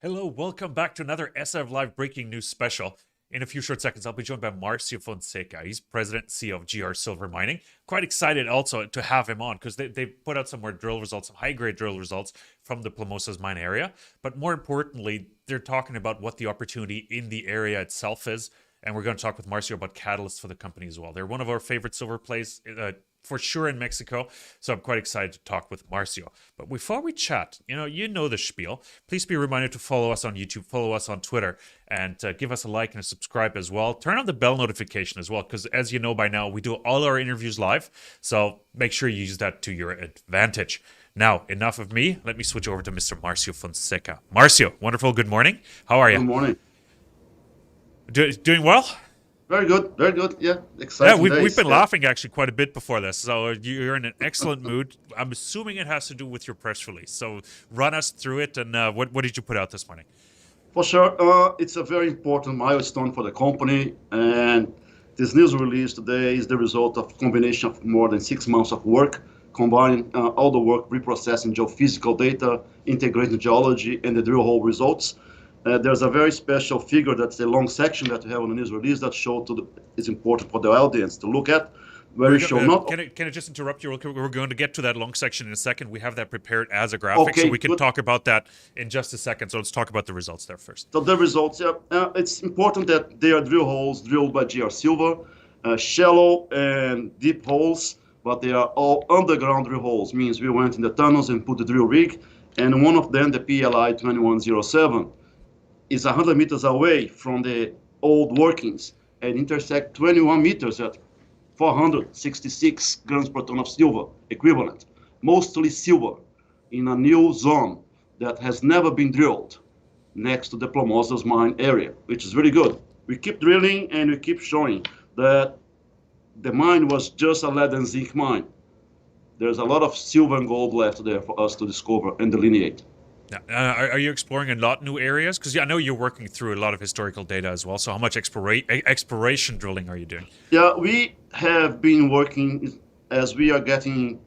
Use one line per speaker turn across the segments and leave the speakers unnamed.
Hello, welcome back to another SF Live breaking news special. In a few short seconds, I'll be joined by Marcio Fonseca. He's president and CEO of GR Silver Mining. Quite excited also to have him on because they put out some more drill results, some high-grade drill results from the Plomosas mine area. But more importantly, they're talking about what the opportunity in the area itself is. And we're going to talk with Marcio about catalysts for the company as well. They're one of our favorite silver plays for sure in Mexico. So I'm quite excited to talk with Marcio. But before we chat, you know the spiel. Please be reminded to follow us on YouTube, follow us on Twitter, and give us a like and a subscribe as well. Turn on the bell notification as well, because as you know by now, we do all our interviews live. So make sure you use that to your advantage. Now, enough of me. Let me switch over to Mr. Marcio Fonseca. Marcio, wonderful. Good morning. How are you?
Good morning.
Doing well?
Very good, very good. Yeah, exciting.
Yeah, we've been laughing actually quite a bit before this, so you're in an excellent mood. I'm assuming it has to do with your press release. So run us through it, and what did you put out this morning?
For sure, it's a very important milestone for the company, and this news release today is the result of a combination of more than 6 months of work, combining all the work reprocessing geophysical data, integrating geology, and the drill hole results. There's a very special figure that's the long section that we have on the news release that is important for the audience to look at.
Can I just interrupt you real quick? We're going to get to that long section in a second. We have that prepared as a graphic,
okay,
so we can talk about that in just a second. So let's talk about the results there first.
So the results, it's important that they are drill holes drilled by GR Silver, shallow and deep holes, but they are all underground drill holes. Means we went in the tunnels and put the drill rig, and one of them, the PLI 2107, is 100 meters away from the old workings and intersect 21 meters at 466 grams per ton of silver equivalent, mostly silver, in a new zone that has never been drilled next to the Plomosas mine area, which is really good. We keep drilling and we keep showing that the mine was just a lead and zinc mine. There's a lot of silver and gold left there for us to discover and delineate.
Are you exploring a lot new areas? Because I know you're working through a lot of historical data as well. So how much exploration drilling are you doing?
Yeah, we have been working as we are getting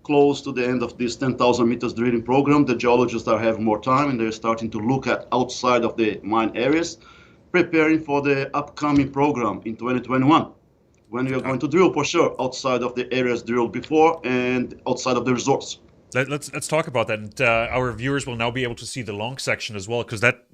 close to the end of this 10,000 meters drilling program. The geologists are having more time and they're starting to look at outside of the mine areas, preparing for the upcoming program in 2021, when we are going to drill for sure outside of the areas drilled before and outside of the resource.
Let's talk about that, and our viewers will now be able to see the long section as well, because that,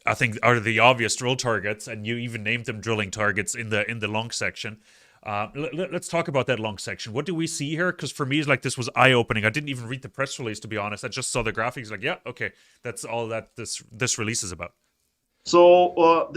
I think, are the obvious drill targets, and you even named them drilling targets in the long section. Let's talk about that long section. What do we see here? Because for me, it's like this was eye-opening. I didn't even read the press release, to be honest. I just saw the graphics, like, yeah, okay, that's all that this release is about.
So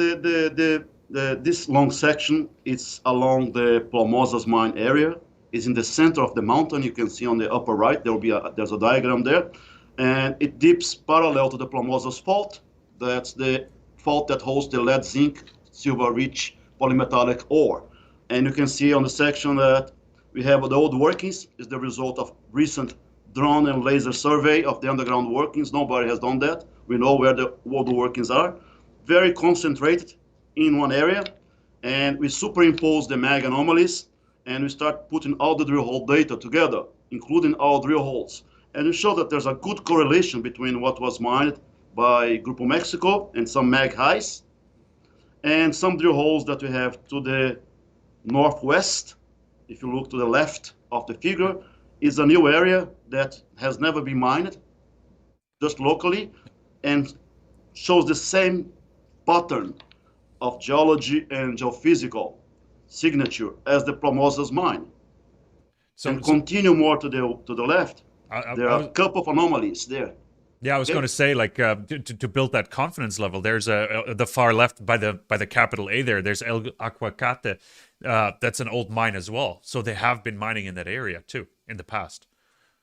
this long section, it's along the Plomosas mine area. Is in the center of the mountain. You can see on the upper right, there's a diagram there, and it dips parallel to the Plomosas fault. That's the fault that holds the lead zinc silver rich polymetallic ore. And you can see on the section that we have the old workings is the result of recent drone and laser survey of the underground workings. Nobody has done that. We know where the old workings are. Very concentrated in one area, and we superimpose the mag anomalies, and we start putting all the drill hole data together, including all drill holes. And we show that there's a good correlation between what was mined by Grupo Mexico and some mag highs, and some drill holes that we have to the northwest. If you look to the left of the figure, is a new area that has never been mined, just locally, and shows the same pattern of geology and geophysical signature as the Plomosas mine. And continue more to the left. There are a couple of anomalies there.
Yeah, I was going to say, like, to build that confidence level. There's the far left by the capital A there. There's El Aguacate. That's an old mine as well. So they have been mining in that area too in the past.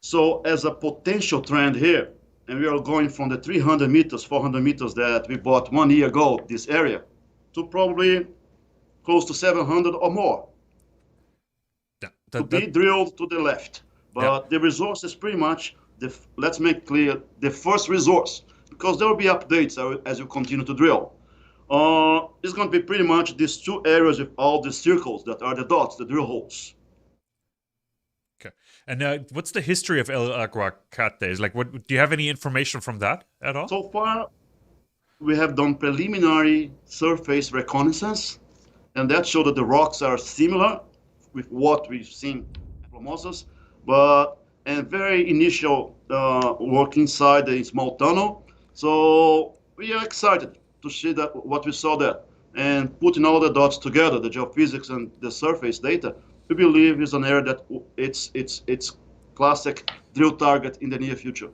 So as a potential trend here, and we are going from the 300 meters, 400 meters that we bought 1 year ago, this area, to probably close to 700 or more to be drilled to the left. But the resource is pretty much, let's make clear, the first resource, because there will be updates as you continue to drill. It's going to be pretty much these two areas with all the circles that are the dots, the drill holes.
Okay. And what's the history of El Aguacate? Like, do you have any information from that at all?
So far, we have done preliminary surface reconnaissance, and that showed that the rocks are similar with what we've seen at Plomosas, but and very initial work inside the small tunnel. So we are excited to see that what we saw there, and putting all the dots together, the geophysics and the surface data, we believe is an area that it's classic drill target in the near future.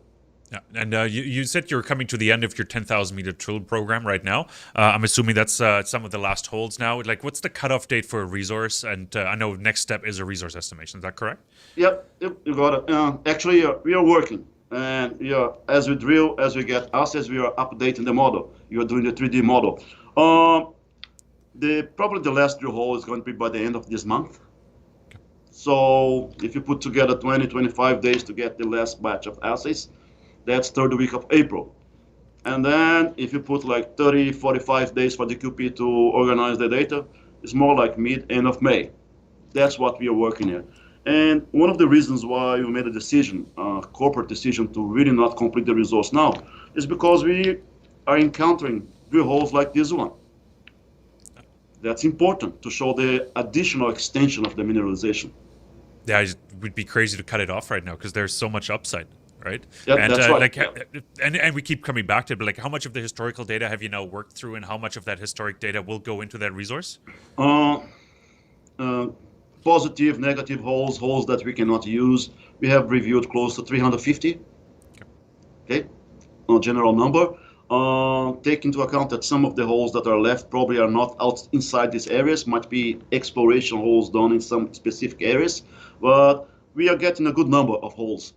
Yeah, and you said you're coming to the end of your 10,000-meter drill program right now. I'm assuming that's some of the last holes now. Like, what's the cutoff date for a resource? And I know next step is a resource estimation. Is that correct?
Yep, you got it. Actually, we are working, and as we drill, as we get assets, we are updating the model. You are doing the 3D model. Probably the last drill hole is going to be by the end of this month. So if you put together 20, 25 days to get the last batch of assays, that's third week of April. And then if you put like 30, 45 days for the QP to organize the data, it's more like end of May. That's what we are working at. And one of the reasons why we made a decision, a corporate decision to really not complete the resource now, is because we are encountering drill holes like this one. That's important to show the additional extension of the mineralization.
Yeah, it would be crazy to cut it off right now because there's so much upside, right?
Yeah,
and
that's right.
Like, and we keep coming back to it, but like, how much of the historical data have you now worked through, and how much of that historic data will go into that resource?
Positive, negative holes that we cannot use. We have reviewed close to 350. Okay, a general number. Take into account that some of the holes that are left probably are not out inside these areas, might be exploration holes done in some specific areas, but we are getting a good number of holes.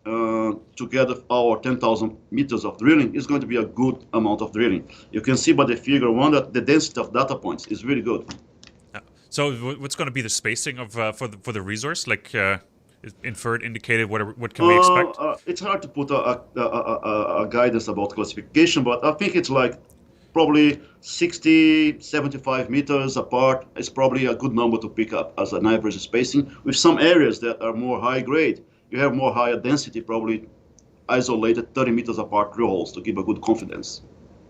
Together, our 10,000 meters of drilling is going to be a good amount of drilling. You can see by the figure one that the density of data points is really good.
So what's going to be the spacing of for the resource? Like inferred, indicated, what can we expect?
It's hard to put a guidance about classification, but I think it's like probably 60, 75 meters apart is probably a good number to pick up as an average spacing. With some areas that are more high grade, you have more higher density, probably isolated 30 meters apart drill holes to give a good confidence.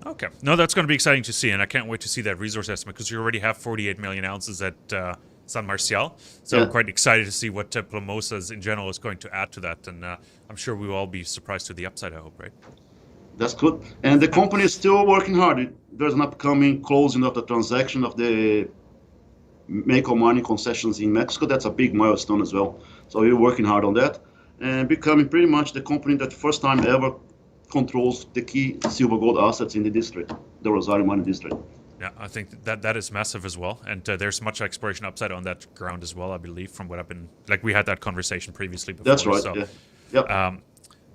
Okay. No, that's going to be exciting to see, and I can't wait to see that resource estimate because you already have 48 million ounces at San Marcial. So I'm quite excited to see what Plomosas in general is going to add to that, and I'm sure we will all be surprised to the upside, I hope, right?
That's good. And the company is still working hard. There's an upcoming closing of the transaction of the Mako mining concessions in Mexico. That's a big milestone as well. So we're working hard on that and becoming pretty much the company that first time ever controls the key silver gold assets in the district, the Rosario mining district.
Yeah, I think that is massive as well, and there's much exploration upside on that ground as well, I believe, from what I've been, like, we had that conversation previously before.
That's right,
so,
yeah. Yep.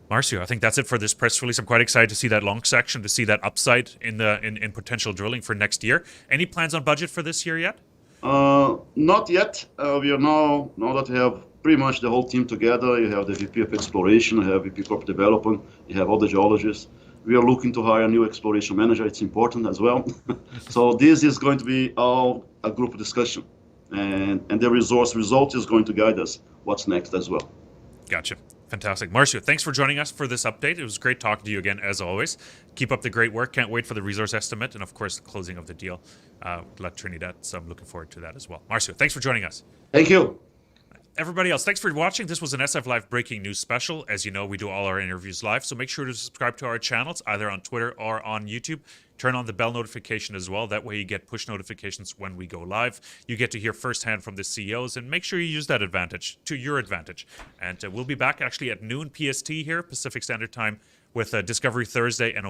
Marcio, I think that's it for this press release. I'm quite excited to see that long section, to see that upside in potential drilling for next year. Any plans on budget for this year yet?
Not yet. We are now that we have pretty much the whole team together. You have the VP of Exploration, you have VP Corporate Development, you have all the geologists. We are looking to hire a new exploration manager. It's important as well. So this is going to be all a group discussion, and the resource result is going to guide us what's next as well.
Gotcha. Fantastic. Marcio, thanks for joining us for this update. It was great talking to you again, as always. Keep up the great work. Can't wait for the resource estimate and, of course, the closing of the deal La Trinidad. So I'm looking forward to that as well. Marcio, thanks for joining us.
Thank you.
Everybody else, thanks for watching. This was an SF Live breaking news special. As you know, we do all our interviews live, so make sure to subscribe to our channels, either on Twitter or on YouTube. Turn on the bell notification as well. That way you get push notifications when we go live. You get to hear firsthand from the CEOs, and make sure you use that advantage to your advantage. And we'll be back actually at noon PST here, Pacific Standard Time, with Discovery Thursday and